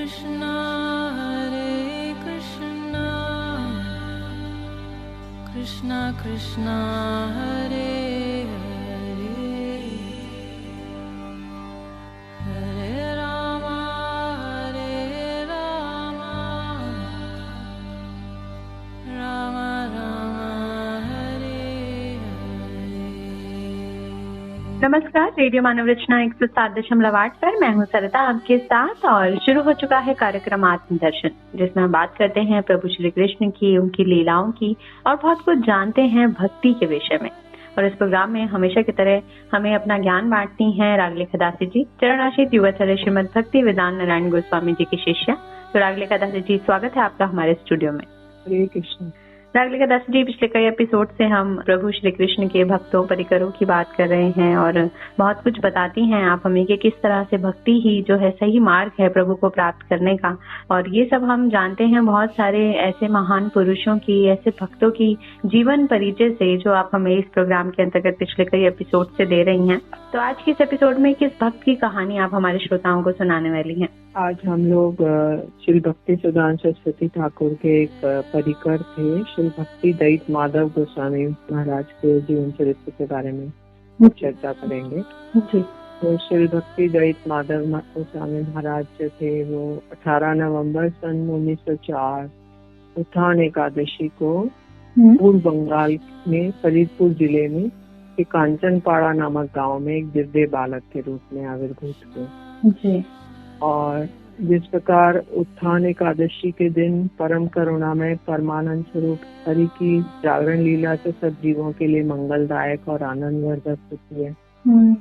Krishna Krishna Krishna Hare Hare Hare Rama Rama Rama Hare Hare। नमस्कार, radio मानव रचना 107.8 पर मैं हूँ सरिता आपके साथ और शुरू हो चुका है कार्यक्रम आत्मदर्शन, जिसमें हम बात करते हैं प्रभु श्री कृष्ण की, उनकी लीलाओं की और बहुत कुछ जानते हैं भक्ति के विषय में। और इस प्रोग्राम में हमेशा की तरह हमें अपना ज्ञान बांटती हैं रागलेखा दासी जी, चरणाश्रित युगाचार्य श्रीमद भक्ति वेदांत नारायण गोस्वामी जी की शिष्या। तो रागलेखा दासी जी, स्वागत है आपका हमारे स्टूडियो में। हरे कृष्ण। रागलेखा दासी जी, पिछले कई एपिसोड से हम प्रभु श्री कृष्ण के भक्तों परिकरों की बात कर रहे हैं और बहुत कुछ बताती हैं आप हमें कि किस तरह से भक्ति ही जो है सही मार्ग है प्रभु को प्राप्त करने का। और ये सब हम जानते हैं बहुत सारे ऐसे महान पुरुषों की, ऐसे भक्तों की जीवन परिचय से, जो आप हमें इस प्रोग्राम के अंतर्गत पिछले कई एपिसोड से दे रही हैं। तो आज के इस एपिसोड में किस भक्त की कहानी आप हमारे श्रोताओं को सुनाने वाली हैं? आज हम लोग श्री भक्ति सुधांशु सरस्वती ठाकुर के एक परिकर थे, श्री भक्ति दैत माधव गोस्वामी महाराज के जीवन चरित्र के बारे में चर्चा करेंगे। तो श्री भक्ति दैत माधव गोस्वामी महाराज जो थे वो 18 नवंबर सन 1904 उत्थान एकादशी को पूर्व बंगाल में फरीदपुर जिले में कांचनपाड़ा नामक गांव में एक दिव्य बालक के रूप में आविर्भूत हुए। और जिस प्रकार उत्थान एकादशी के दिन परम करुणामय परमानंद स्वरूप हरि की जागरण लीला से सब जीवों के लिए मंगलदायक और आनंदवर्धक होती है,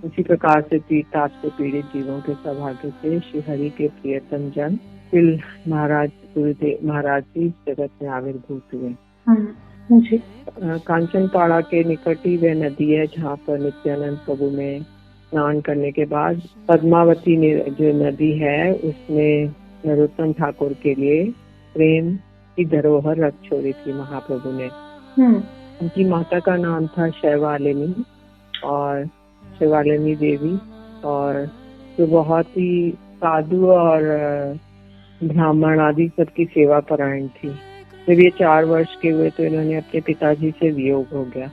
उसी प्रकार से पीड़ित से पीड़ित जीवों के सौभाग्य से श्री हरि के प्रियतम जन तिल महाराज गुरुदेव महाराज जी जगत में आविर्भूत हुए। कांचनपाड़ा के निकट ही वह नदी है जहाँ पर नित्यानंद प्रभु में स्नान करने के बाद पद्मावती जो नदी है उसमें नरोत्तम ठाकुर के लिए प्रेम की धरोहर रख छोड़ी थी महाप्रभु ने। उनकी माता का नाम था शैवालिनी और शैवालिनी देवी, और जो बहुत ही साधु और ब्राह्मण आदि सबकी सेवा परायण थी। जब ये 4 वर्ष के हुए तो इन्होंने अपने पिताजी से वियोग हो गया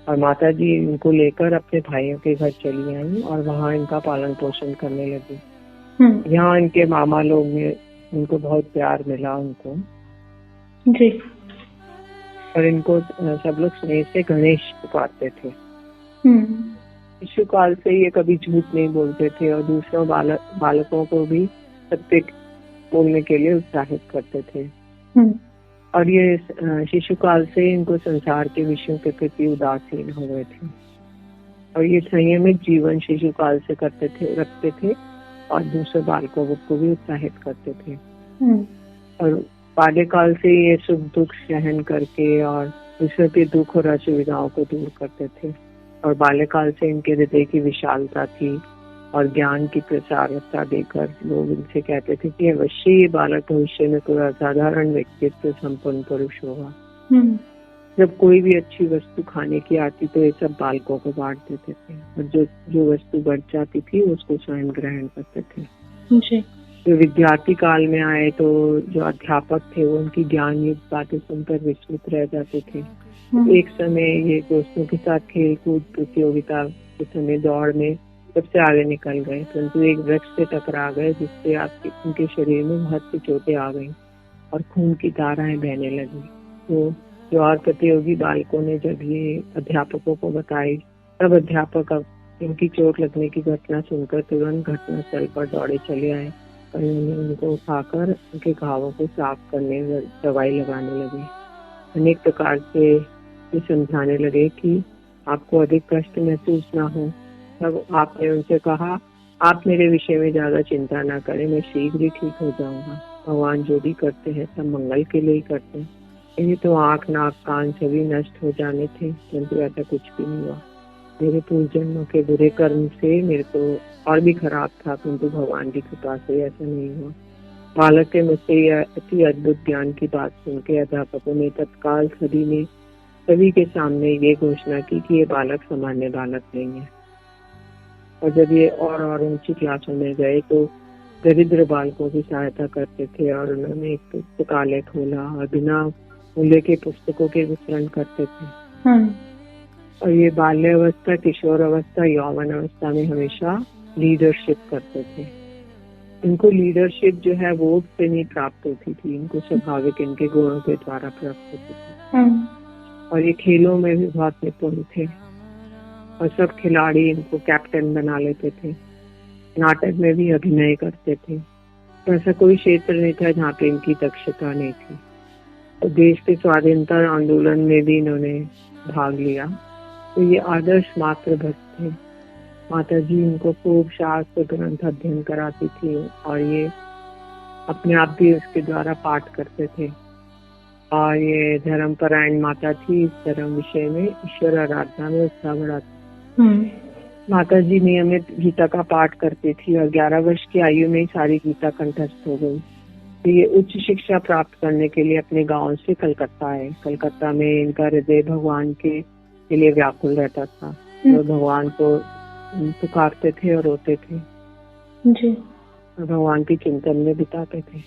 और माता जी इनको लेकर अपने भाइयों के घर चली आई और वहाँ इनका पालन पोषण करने लगी। यहाँ इनके मामा लोग ने इनको बहुत प्यार मिला उनको जी, और इनको सब लोग स्नेह से गणेश पुकारते थे। शिशुकाल से ये कभी झूठ नहीं बोलते थे और दूसरों बालकों को भी सत्य बोलने के लिए उत्साहित करते थे। और ये शिशुकाल से इनको संसार के विषयों के प्रति उदासीन हो गए थे और ये संयमित जीवन शिशुकाल से रखते थे और दूसरे बालकों को भी उत्साहित करते थे। और बाल्यकाल से ये सुख दुख सहन करके और दूसरों के दुख और असुविधाओं को दूर करते थे। और बाल्यकाल से इनके हृदय की विशालता थी और ज्ञान की प्रसारता देकर लोग इनसे कहते थे कि अवश्य ये बालक भविष्य में कोई असाधारण व्यक्तित्व संपन्न पुरुष होगा। जब कोई भी अच्छी वस्तु खाने की आती तो ये सब बालकों को बांट देते थे और जो वस्तु बढ़ जाती थी उसको स्वयं ग्रहण करते थे। जो विद्यार्थी काल में आए तो जो अध्यापक थे वो उनकी ज्ञान युक्त बातें सुनकर विस्मित रह जाते थे। एक समय ये दोस्तों के साथ खेल कूद प्रतियोगिता के समय दौड़ में सबसे आगे निकल गए, परंतु एक वृक्ष से टकरा गए जिससे उनके शरीर में बहुत सी चोटें आ गई और खून की धाराएं बहने लगी। तो जो और प्रतियोगी बालकों ने जब ये अध्यापकों को बताई तब अध्यापक उनकी चोट लगने की घटना सुनकर तुरंत घटनास्थल पर दौड़े चले आए और उन्होंने उनको उठाकर उनके घावों को साफ करने दवाई लगाने लगे। अनेक प्रकार से ये समझाने लगे कि आपको अधिक कष्ट महसूस ना हो। तब आपने उनसे कहा, आप मेरे विषय में ज्यादा चिंता ना करें, मैं शीघ्र ही ठीक हो जाऊंगा। भगवान जो भी करते हैं सब मंगल के लिए ही करते हैं। ये तो आँख नाक कान सभी नष्ट हो जाने थे, परंतु ऐसा कुछ भी नहीं हुआ। मेरे पूर्व जन्मों के बुरे कर्म से मेरे को और भी खराब था, परंतु भगवान की कृपा से ऐसा नहीं हुआ। बालक के मुझसे यह अति अद्भुत ज्ञान की बात सुन के अध्यापकों ने तत्काल सभी के सामने ये घोषणा की कि ये बालक सामान्य बालक नहीं है। और जब ये और ऊंची क्लासों में गए तो दरिद्र बालकों की सहायता करते थे और उन्होंने एक पुस्तकालय खोला और बिना मूल्य के पुस्तकों के वितरण करते थे। और ये बाल्यावस्था, किशोर अवस्था, यौवन अवस्था में हमेशा लीडरशिप करते थे। इनको लीडरशिप जो है वोट से नहीं प्राप्त होती थी, इनको स्वाभाविक इनके गुणों के द्वारा प्राप्त होती थी। और ये खेलों में भी बहुत निपुण थे और सब खिलाड़ी इनको कैप्टन बना लेते थे। नाटक में भी अभिनय करते थे। तो ऐसा कोई क्षेत्र नहीं था जहाँ पे इनकी दक्षता नहीं थी। तो देश के स्वाधीनता आंदोलन में भी इन्होंने भाग लिया। तो ये आदर्श मात्र भक्त थे। माता जी इनको खूब शास्त्र ग्रंथ अध्ययन कराती थी और ये अपने आप भी उसके द्वारा पाठ करते थे। और ये धर्मपरायण माता थी। इस धर्म विषय में ईश्वर आराधना में उत्साह बढ़ाती। माता जी नियमित गीता का पाठ करती थी और 11 वर्ष की आयु में सारी गीता कंठस्थ हो गई। तो ये उच्च शिक्षा प्राप्त करने के लिए अपने गांव से कलकत्ता आए। कलकत्ता में इनका हृदय भगवान के लिए व्याकुल रहता था। तो भगवान को पुकारते थे और रोते थे जी। और भगवान की चिंतन में बिताते थे।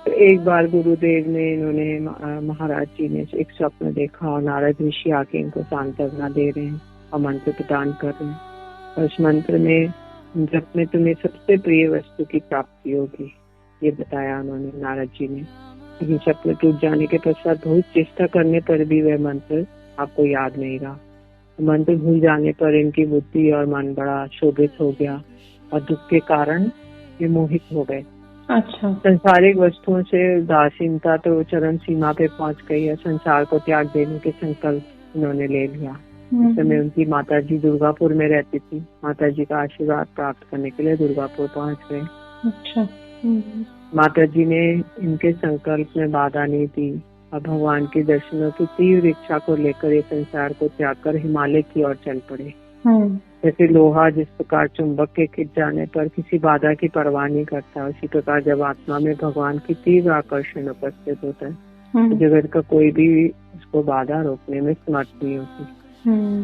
तो एक बार गुरुदेव ने इन्होंने महाराज जी ने एक स्वप्न देखा और नारद ऋषि आके इनको सांत्वना दे रहे हैं और मंत्र प्रदान कर रहे हैं। और इस मंत्र में जब में तुम्हें सबसे प्रिय वस्तु की प्राप्ति होगी, ये बताया उन्होंने नारद जी ने। लेकिन स्वप्न टूट जाने के पश्चात बहुत चेष्टा करने पर भी वह मंत्र आपको याद नहीं रहा। मंत्र भूल जाने पर इनकी बुद्धि और मन बड़ा शोभित हो गया और दुख के कारण ये मोहित हो गए। अच्छा। संसारिक वस्तुओं से उदासीनता तो चरम सीमा पे पहुंच गई है। संसार को त्याग देने के संकल्प इन्होंने ले लिया। उस समय उनकी माता जी दुर्गापुर में रहती थी। माता जी का आशीर्वाद प्राप्त करने के लिए दुर्गापुर पहुंच गए। अच्छा। माता जी ने इनके संकल्प में बाधा नहीं दी और भगवान के दर्शनों की तीव्र इच्छा को लेकर ये संसार को त्याग कर हिमालय की ओर चल पड़े। जैसे लोहा जिस प्रकार चुंबक के खिंच जाने पर किसी बाधा की परवाह नहीं करता, उसी प्रकार जब आत्मा में भगवान की तीव्र आकर्षण उपस्थित होता है तो जगत का कोई भी उसको बाधा रोकने में समर्थ नहीं होती।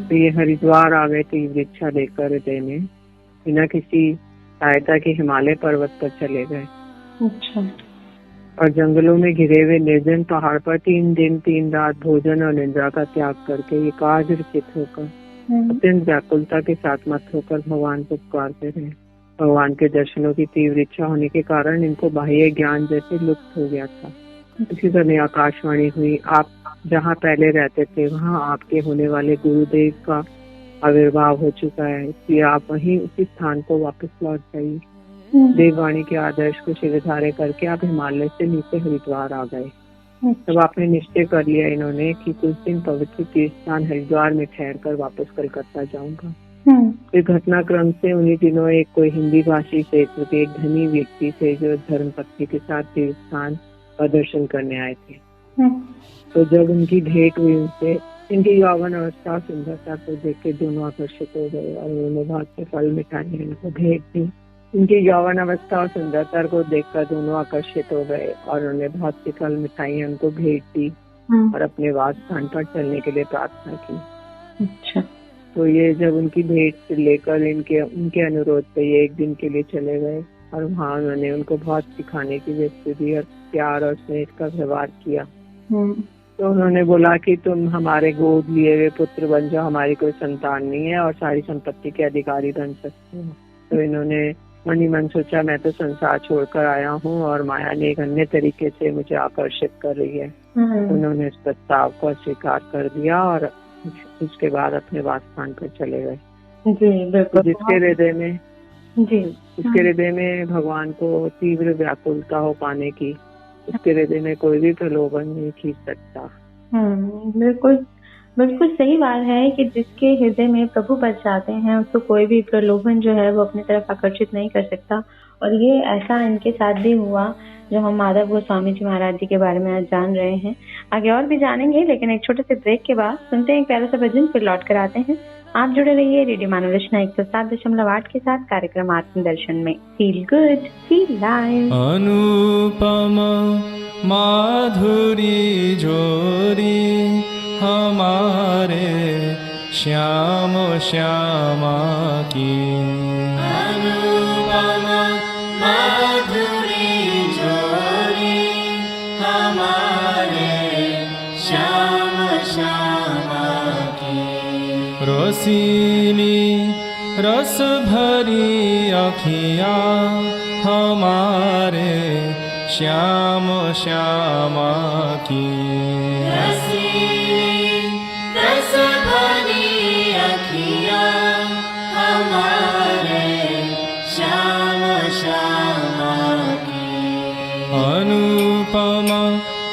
तो ये हरिद्वार आ गए तीव्र इच्छा लेकर हृदय में, बिना किसी सहायता के हिमालय पर्वत पर चले गए। अच्छा। और जंगलों में घिरे हुए निर्जन पहाड़ पर 3 दिन 3 रात भोजन और निद्रा का त्याग करके ये एकाग्रचित्त होकर अत्यंत व्याकुलता के साथ मत होकर भगवान को पुकारते रहे। भगवान के दर्शनों की तीव्र इच्छा होने के कारण इनको बाह्य ज्ञान जैसे लुप्त हो गया था। इसी तरह आकाशवाणी हुई, आप जहाँ पहले रहते थे वहाँ आपके होने वाले गुरुदेव का आविर्भाव हो चुका है, इसलिए आप वहीं उसी स्थान को वापस लौट जाइए। देववाणी के आदर्श को शिरधार्य करके आप हिमालय से नीचे हरिद्वार आ गए। तब आपने निश्चय कर लिया इन्होंने कि कुछ दिन पवित्र तीर्थ स्थान हरिद्वार में ठहर कर वापस कलकत्ता जाऊंगा। फिर घटनाक्रम से उन्हीं दिनों एक कोई हिंदी भाषी क्षेत्र के एक धनी व्यक्ति थे जो धर्मपत्नी के साथ तीर्थ स्थान का दर्शन करने आए थे। तो जब उनकी भेंट हुई उनसे, इनकी यौवन अवस्था सुंदरता को देख के दोनों आकर्षित हो गए और उन्होंने बहुत से फल मिठाई इनको भेंट दी। इनकी यौवन अवस्था और सुंदरता को देखकर दोनों आकर्षित हो गए और उन्होंने बहुत सी फल मिठाई उनको भेंट दी और अपने वास स्थान पर चलने के लिए प्रार्थना की। अच्छा। तो ये जब उनकी भेंट लेकर उनके अनुरोध पे ये एक दिन के लिए चले गए और वहाँ उन्होंने उनको बहुत सिखाने की वस्तु दी और प्यार और स्नेह का व्यवहार किया। तो उन्होंने बोला कि तुम हमारे गोद लिए हुए पुत्र बन जाओ, हमारी कोई संतान नहीं है और सारी संपत्ति के अधिकारी बन सकते हो। तो इन्होंने मन ही मन सोचा मैं तो संसार छोड़कर आया हूँ और माया ने एक अन्य तरीके से मुझे आकर्षित कर रही है। उन्होंने इस प्रस्ताव को स्वीकार कर दिया और उसके बाद अपने वास स्थान पर चले गए। जी, जिसके हृदय में भगवान को तीव्र व्याकुलता हो पाने की, उसके हृदय में कोई भी प्रलोभन नहीं खींच सकता। बिल्कुल बिल्कुल सही बात है कि जिसके हृदय में प्रभु बस जाते हैं उसको कोई भी प्रलोभन जो है वो अपनी तरफ आकर्षित नहीं कर सकता। और ये ऐसा इनके साथ भी हुआ जो हम माधव गोस्वामी जी महाराज जी के बारे में आज जान रहे हैं। आगे और भी जानेंगे, लेकिन एक छोटे से ब्रेक के बाद सुनते हैं एक प्यारा सा भजन, फिर लौट कर आते हैं। आप जुड़े रहिए रेडियो मानव रचना 107.8 के साथ कार्यक्रम आत्मदर्शन में। Feel good feel live. Anupam Madhuri जोरी हमारे श्याम श्यामा की, अनुपम रसीली रस भरी अखिया हमारे श्याम श्यामा की। रसीली रस भरी अखिया हमारे श्याम श्यामा की। अनुपम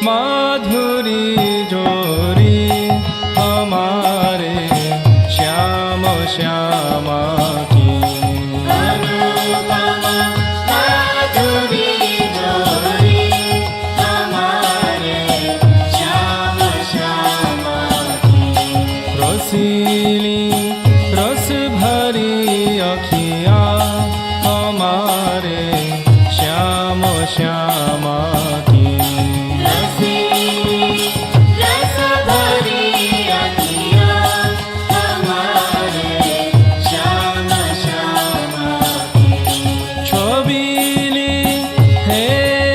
माधुरी जोरी हमारे श्याम श्यामा की। अनुपम माधुरी जोरी हमारे श्याम श्यामा की। रसीली रस भरी अखिया हमारे श्याम श्यामा की। रसीली रस भरी अखिया हमारे श्याम श्यामा की। छबीली है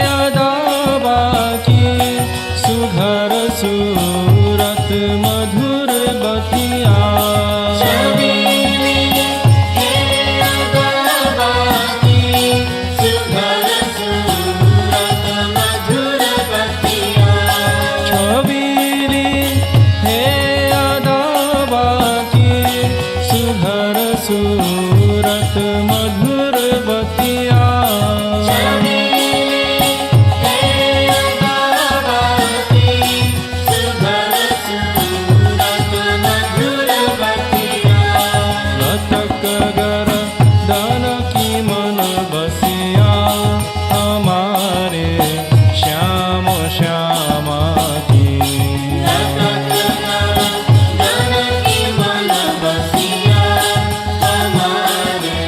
अदाबा की सुघर सूरत मधुर बतिया। छबीली है अदाबा की सुघर सूरत मधुर बतिया। छबीली है अदाबा की सुघर सूरत मधुर बतिया। छबीली है अदाबा की सुघर सूरत मधुर बतिया। लतक गर दान की मन बसिया हमारे श्याम श्यामा की। धन की मन बसिया हमारे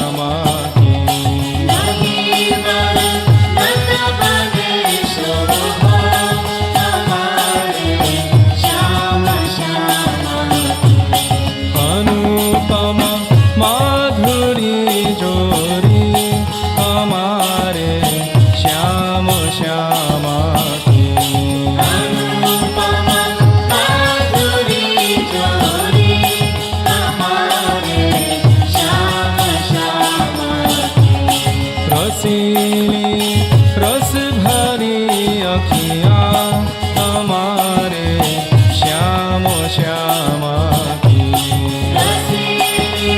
श्यामा की नहीं बरगद बने शोभा हमारे श्याम श्यामा की। अनुपम माधुरी जोरी हमारे श्याम श्यामा की अनुपम माधुरी जोरी हमारे श्याम श्यामा की। रसीली रस भरी अखियाँ हमारे श्याम श्यामा की रसीली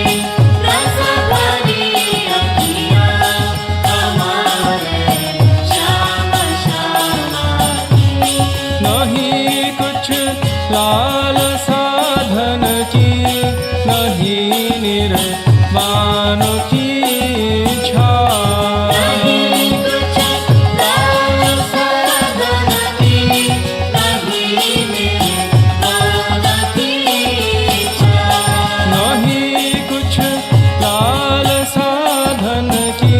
रस भरी अखियाँ हमारे श्याम श्यामा की। नहीं कुछ लाल साधन की नहीं निर्वाण की इच्छा नहीं कुछ लाल साधन की नहीं निर्वाण की इच्छा। नहीं कुछ लाल साधन की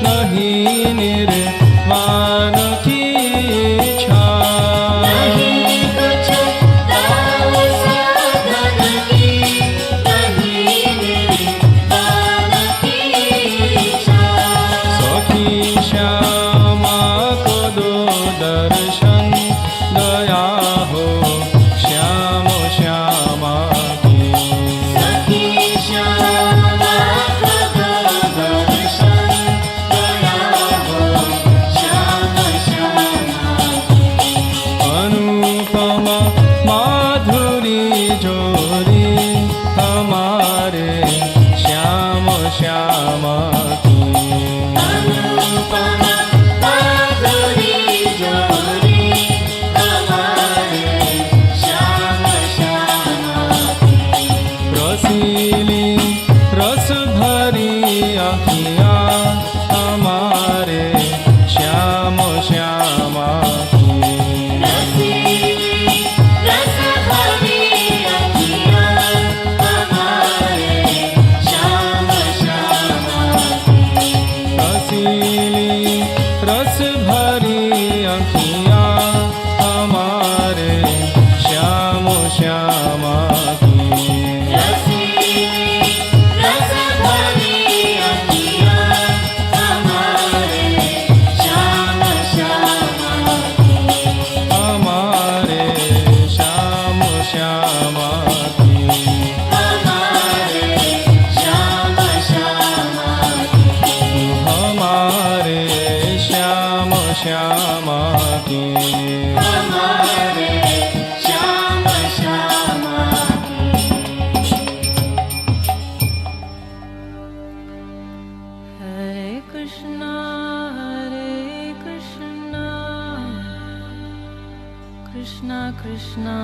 नहीं निर्वाण की इच्छा नहीं कुछ लाल साधन की नहीं निर्वाण की इच्छा। सखी श्यामा को दो दर्शन दया हो श्याम श्यामा की सखी श्यामा को दो दर्शन दया हो श्याम श्यामा की। अनुपम माधुरी जोरी हमारे श्याम श्यामा की अनुपम माधुरी जोरी हमारे श्याम श्यामा की। रसीली रस भरी अखियाँ हमारे श्याम श्यामा की रसीली रस भरी अखियाँ हमारे श्याम श्यामा की। रसीली रस भरी अखियाँ हमारे श्याम श्यामा की रसीली रस भरी अखियाँ हमारे श्याम श्यामा की। हमारे श्याम श्यामा की हमारे श्याम श्यामा की। हमारे श्याम श्यामा की हमारे श्याम श्यामा की। हरे कृष्णा कृष्णा कृष्णा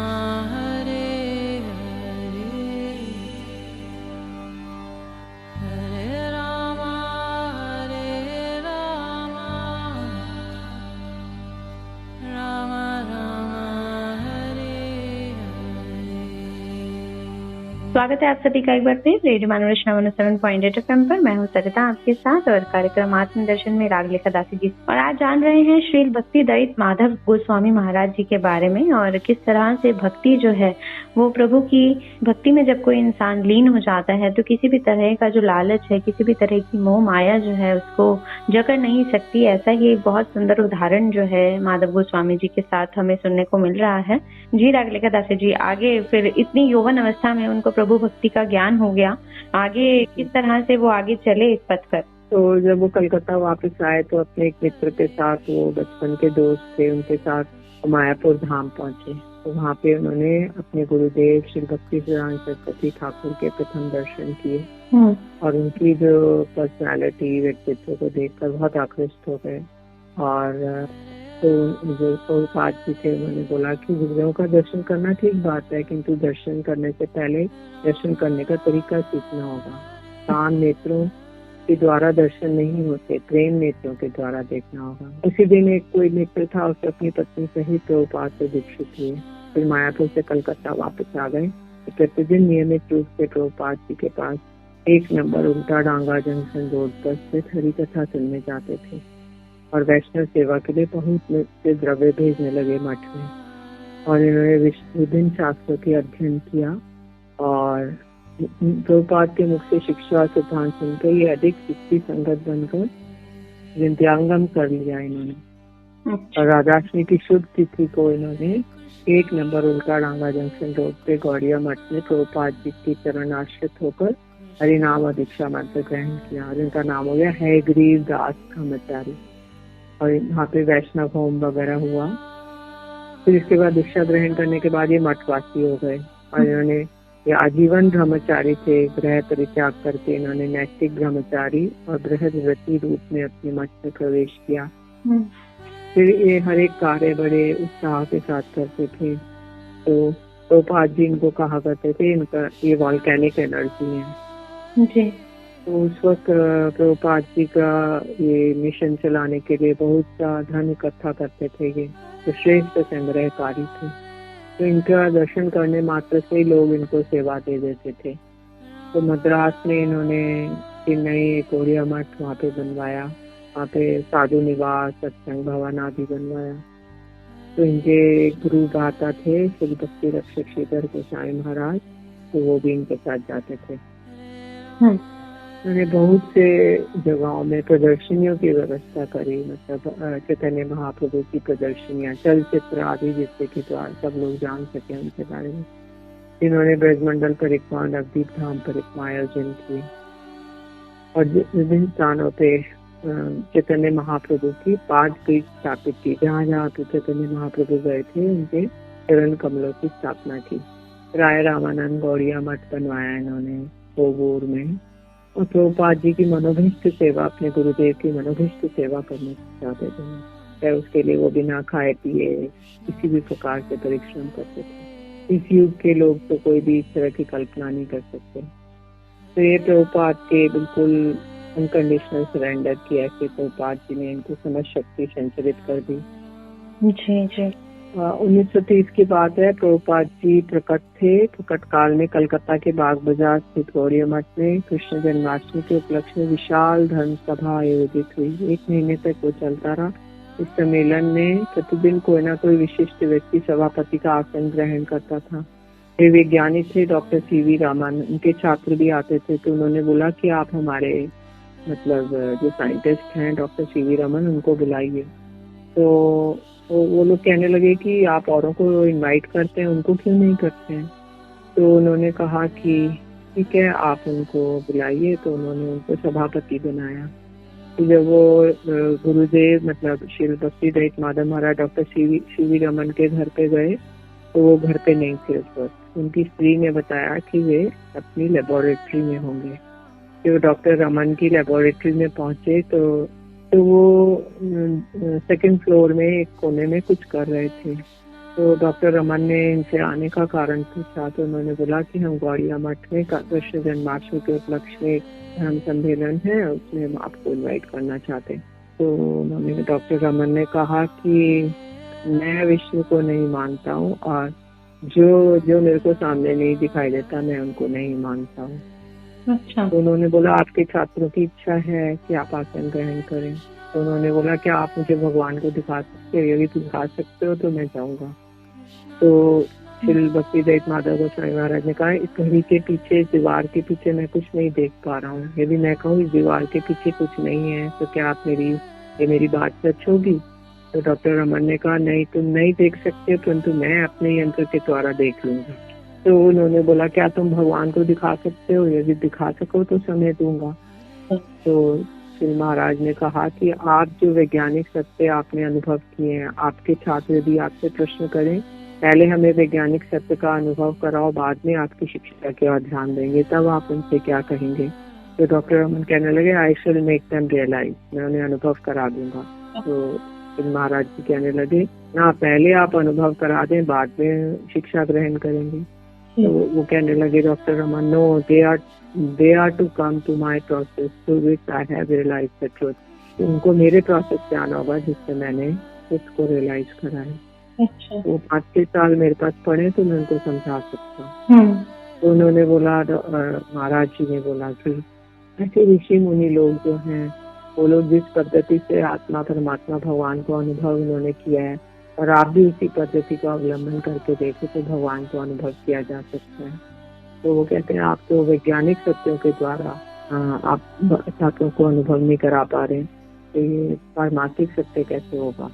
हरे हरे हरे राम राम राम हरे हरे। स्वागत है आप सभी का एक बार फिर रेडियो मनोरंजन 107.8 FM पर। मैं हूँ सरिता आपके साथ और कार्यक्रम आत्मदर्शन में राग लेखा दासी जी। और आज जान रहे हैं श्री भक्ति दत्त माधव गोस्वामी महाराज जी के बारे में और किस तरह से भक्ति जो है वो प्रभु की भक्ति में जब कोई इंसान लीन हो जाता है तो किसी भी तरह का जो लालच है, किसी भी तरह की मोह माया जो है उसको जकड़ नहीं सकती। ऐसा ही एक बहुत सुंदर उदाहरण जो है माधव गोस्वामी जी के साथ हमें सुनने को मिल रहा है। जी राग लेखा दासी जी, आगे फिर इतनी यौवन अवस्था में उनको प्रभु भक्ति का ज्ञान हो गया, आगे किस तरह से वो आगे चले इस पथ पर? तो जब वो कलकत्ता वापस आए तो अपने एक मित्र के साथ, वो बचपन के दोस्त थे, उनके साथ मायापुर धाम पहुंचे। तो वहाँ पे उन्होंने अपने गुरुदेव श्री भक्ति सिद्धांत सरस्वती ठाकुर के प्रथम दर्शन किए और उनकी जो पर्सनालिटी, व्यक्तित्व को देखकर बहुत आकृष्ट हो गए। और तो जो प्रभुपाद जी थे उन्होंने बोला कि गुरुदेव का दर्शन करना ठीक बात है, किंतु दर्शन करने से पहले दर्शन करने का तरीका सीखना होगा। कान नेत्रों के द्वारा दर्शन नहीं होते, प्रेम नेत्रों के द्वारा देखना होगा। उसी दिन एक कोई मित्र था, उसने अपनी पत्नी सहित प्रभुपाद से दीक्षित हुए। फिर मायापुर से कलकत्ता वापस आ गए। प्रतिदिन नियमित रूप से प्रभुपाद जी के पास 1 नंबर उल्टा डांगा जंक्शन रोड पर स्थित हरी कथा सुनने जाते थे और वैष्णव सेवा के लिए बहुत से द्रव्य भेजने लगे मठ में। और इन्होंने विभिन्न शास्त्रों के अध्ययन किया और प्रभुपाद के मुख से शिक्षा और सिद्धांत सुनकर ये अधिक युक्ति संगत बनकर विद्यांगम कर लिया इन्होंने। और राधाष्टमी की शुभ तिथि को इन्होंने 1 नंबर उल्टा डांगा जंक्शन रोड पे गौड़िया मठ में प्रभुपाद जी की चरण आश्रित होकर हरिनाम और दीक्षा मंत्र ग्रहण किया और इनका नाम हो गया हयग्रीव दास ब्रह्मचारी। और यहाँ पे वैष्णव होम वगैरह हुआ। फिर इसके बाद दीक्षा ग्रहण करने के बाद ये मठवासी हो गए और इन्होंने ये आजीवन ब्रह्मचारी थे। गृह परित्याग करके इन्होंने नैतिक ब्रह्मचारी और बृहस्पति रूप में अपने मठ में प्रवेश किया। फिर ये हर एक कार्य बड़े उत्साह के साथ करते थे। तो प्रभुपाद जी इनको कहा करते थे इनका ये वॉल्केनिक एनर्जी है जी। तो उस वक्त प्रभुपाद जी का ये मिशन चलाने के लिए बहुत सा धन इकट्ठा करते थे। ये तो श्रेष्ठ संग्रहकारी थे। तो इनका दर्शन करने मात्र से ही लोग इनको सेवा दे देते थे। तो मद्रास में इन्होंने चेन्नई कोरिया मठ वहाँ पे बनवाया। वहाँ पे साधु निवास सत्संग भवन आदि बनवाया। तो इनके गुरु दाता थे श्री भक्ति रक्षक श्रीधर गोसाई महाराज। तो वो भी इनके साथ जाते थे। उन्होंने बहुत से जगहों में प्रदर्शनियों की व्यवस्था करी। मतलब चैतन्य महाप्रभु की प्रदर्शनियां चलचित्र आदि जिससे कि सब लोग जान सके उनके बारे में। इन्होंने ब्रजमंडल परिक्रमा नवदीप धाम परिक्रमा आयोजन की और विभिन्न स्थानों पे चैतन्य महाप्रभु की 5 पीठ स्थापित की। जहाँ जहाँ पे चैतन्य महाप्रभु गए थे उनके चरण कमलों की स्थापना की। राय रामानंद गौड़िया मठ बनवाया इन्होंने कोवूर में। और प्रभुपाद जी की मनोभिष्ट सेवा अपने गुरुदेव की मनोभिष्ट सेवा करना चाहते थे। चाहे उसके लिए वो बिना खाए पिए किसी भी प्रकार से परिश्रम करते थे। इस युग के लोग तो कोई भी इस तरह की कल्पना नहीं कर सकते। तो ये प्रभुपाद के बिल्कुल अनकंडीशनल सरेंडर किया कि प्रभुपाद जी ने इनको समझ शक्ति संचरित कर दी। जी जी। 1930 की बात है। प्रभुपाद जी प्रकट थे। प्रकट काल में कलकत्ता के बाग बाजार स्थित गौड़िया मठ में कृष्ण जन्माष्टमी के उपलक्ष्य में विशाल धर्म सभा आयोजित हुई। 1 महीने तक वो चलता रहा। इस सम्मेलन में प्रतिदिन कोई ना कोई विशिष्ट व्यक्ति सभापति का आसन ग्रहण करता था। वे वैज्ञानिक थे डॉक्टर सीवी रमन। उनके छात्र भी आते थे। तो उन्होंने बोला कि आप हमारे मतलब जो साइंटिस्ट हैं डॉक्टर सीवी रमन उनको बुलाइए। तो वो लोग कहने लगे कि आप औरों को इनवाइट करते हैं उनको क्यों नहीं करते हैं। तो उन्होंने कहा कि ठीक है आप उनको बुलाइए। तो उन्होंने उनको सभापति बनाया। तो जब वो गुरुदेव मतलब श्री भक्ति दयाल माधव महाराज डॉक्टर सीवी रमन के घर पे गए तो वो घर पे नहीं थे उस वक्त। उनकी स्त्री ने बताया कि वे अपनी लेबोरेटरी में होंगे। जब डॉक्टर रमन की लेबोरेटरी में पहुंचे तो वो 2nd फ्लोर में एक कोने में कुछ कर रहे थे। तो डॉक्टर रमन ने इनसे आने का कारण पूछा। तो उन्होंने बोला कि हम गौड़िया मठ में कृष्ण जन्माष्टमी के उपलक्ष्य में एक धर्म सम्मेलन है उसमें हम आपको इन्वाइट करना चाहते। तो उन्होंने डॉक्टर रमन ने कहा कि मैं विष्णु को नहीं मानता हूँ और जो मेरे को सामने नहीं दिखाई देता मैं उनको नहीं मानता हूँ। अच्छा। तो उन्होंने बोला आपके छात्रों की इच्छा है कि आप आसन ग्रहण करें। तो उन्होंने बोला कि आप मुझे भगवान को दिखा सकते हो। यदि दिखा सकते हो तो मैं जाऊंगा। तो श्री भक्ति दयाल माधव गोसाई महाराज ने कहा इस घड़ी के पीछे इस दीवार के पीछे मैं कुछ नहीं देख पा रहा हूँ। यदि मैं कहूँ इस दीवार के पीछे कुछ नहीं है तो क्या आप मेरी बात सच होगी। तो डॉक्टर रमन ने कहा नहीं तुम नहीं देख सकते परंतु मैं अपने यंत्र के द्वारा देख लूंगा। तो उन्होंने बोला क्या तुम भगवान को दिखा सकते हो। यदि दिखा सको तो समय दूंगा। तो श्री महाराज ने कहा कि आप जो वैज्ञानिक सत्य आपने अनुभव किए हैं आपके छात्र यदि आपसे प्रश्न करें पहले हमें वैज्ञानिक सत्य का अनुभव कराओ बाद में आपकी शिक्षा की ओर ध्यान देंगे तब आप उनसे क्या कहेंगे। तो डॉक्टर रमन कहने लगे आई शैल मेक देम रियलाइज। मैं उन्हें अनुभव करा दूंगा। तो श्री महाराज जी कहने लगे ना पहले आप अनुभव करा दें बाद में शिक्षा ग्रहण करेंगे। तो वो कहने लगे doctor Raman no they are to come to my process through which I have realised the truth. उनको मेरे प्रोसेस से आना होगा जिससे मैंने उसको रियलाइज करा है। अच्छा। वो 5-6 साल मेरे पास पढ़े तो मैं उनको समझा सकता हूँ। तो उन्होंने बोला, महाराज जी ने बोला कि ऐसे ऋषि मुनि लोग जो हैं वो लोग जिस पद्धति से आत्मा परमात्मा भगवान को अनुभव उन्होंने किया है और आप भी उसी पद्धति को अवलंबन करके देखें तो भगवान को अनुभव किया जा सकता है। तो वो कहते हैं आप तो वैज्ञानिक सत्यों के द्वारा आप छात्रों को अनुभव नहीं करा पा रहे, तो ये पारमार्थिक सत्य कैसे होगा।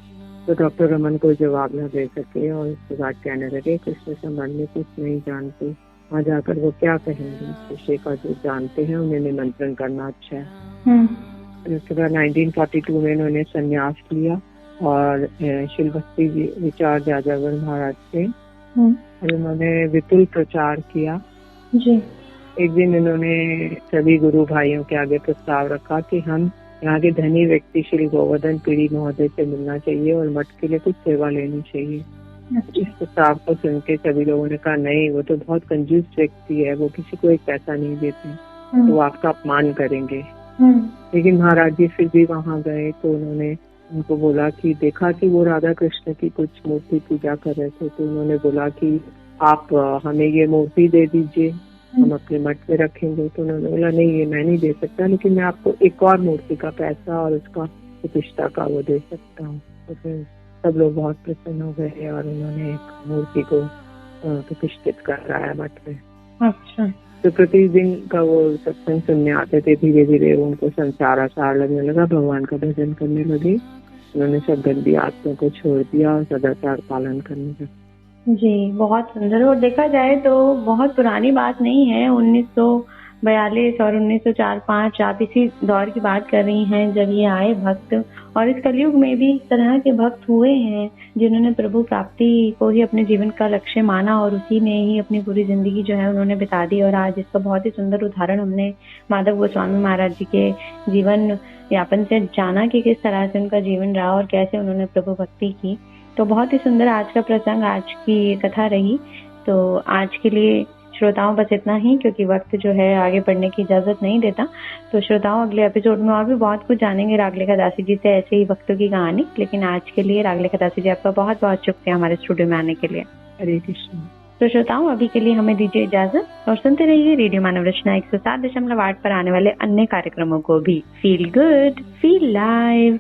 तो डॉक्टर रमन को जवाब न दे सके और उसके बाद कहने लगे कृष्ण संबंध में कुछ नहीं जानते, वहाँ जाकर वो क्या कहेंगे, शिष्य का जो जानते हैं उन्हें निमंत्रण करना अच्छा है। उसके बाद 1942 में इन्होंने संन्यास लिया और शिल भक्ति विचार जाजागर महाराज से और उन्होंने विपुल प्रचार किया जी। एक दिन इन्होंने सभी गुरु भाइयों के आगे प्रस्ताव रखा कि हम यहाँ के धनी व्यक्ति श्री गोवर्धन पुरी महोदय से मिलना चाहिए और मठ के लिए कुछ सेवा लेनी चाहिए। इस प्रस्ताव को सुन के सभी लोगों ने कहा नहीं, वो तो बहुत कंजूस व्यक्ति है, वो किसी को एक पैसा नहीं देते, तो वो आपका अपमान करेंगे। लेकिन महाराज जी फिर भी वहाँ गए तो उन्होंने उनको बोला कि देखा कि वो राधा कृष्ण की कुछ मूर्ति पूजा कर रहे थे, तो उन्होंने बोला कि आप हमें ये मूर्ति दे दीजिए, हम अपने मठ में रखेंगे। तो उन्होंने बोला नहीं, ये मैं नहीं दे सकता, लेकिन मैं आपको एक और मूर्ति का पैसा और उसका प्रतिष्ठा का वो दे सकता हूँ। तो फिर सब लोग बहुत प्रसन्न हो गए और उन्होंने एक मूर्ति को प्रतिष्ठित कराया मठ में। अच्छा। तो प्रतिदिन का वो सत्संग सुनने आते थे, धीरे धीरे उनको संसार आसार लगने लगा, भगवान का भजन करने लगे। उन्होंने सब गंदी आदतों को छोड़ दिया और सदाचार पालन करने लगे। जी, बहुत सुंदर। और देखा जाए तो बहुत पुरानी बात नहीं है, 1942 और 1904-5 आप इसी दौर की बात कर रही हैं जब ये आए भक्त, और इस कलयुग में भी इस तरह के भक्त हुए हैं जिन्होंने प्रभु प्राप्ति को ही अपने जीवन का लक्ष्य माना और उसी में ही अपनी पूरी जिंदगी जो है उन्होंने बिता दी। और आज इसका बहुत ही सुंदर उदाहरण हमने माधव गोस्वामी महाराज जी के जीवन यापन से जाना कि किस तरह से उनका जीवन रहा और कैसे उन्होंने प्रभु भक्ति की। तो बहुत ही सुंदर आज का प्रसंग, आज की कथा रही। तो आज के लिए श्रोताओं बस इतना ही, क्योंकि वक्त जो है आगे बढ़ने की इजाजत नहीं देता। तो श्रोताओं अगले एपिसोड में और भी बहुत कुछ जानेंगे रागलेखा दासी जी से, ऐसे ही वक्तों की कहानी। लेकिन आज के लिए रागलेखा दासी जी आपका बहुत बहुत शुक्रिया हमारे स्टूडियो में आने के लिए। हरे कृष्ण। तो श्रोताओं अभी के लिए हमें दीजिए इजाजत और सुनते रहिए रेडियो मानव रचना 107.8 पर आने वाले अन्य कार्यक्रमों को भी। Feel good, feel live.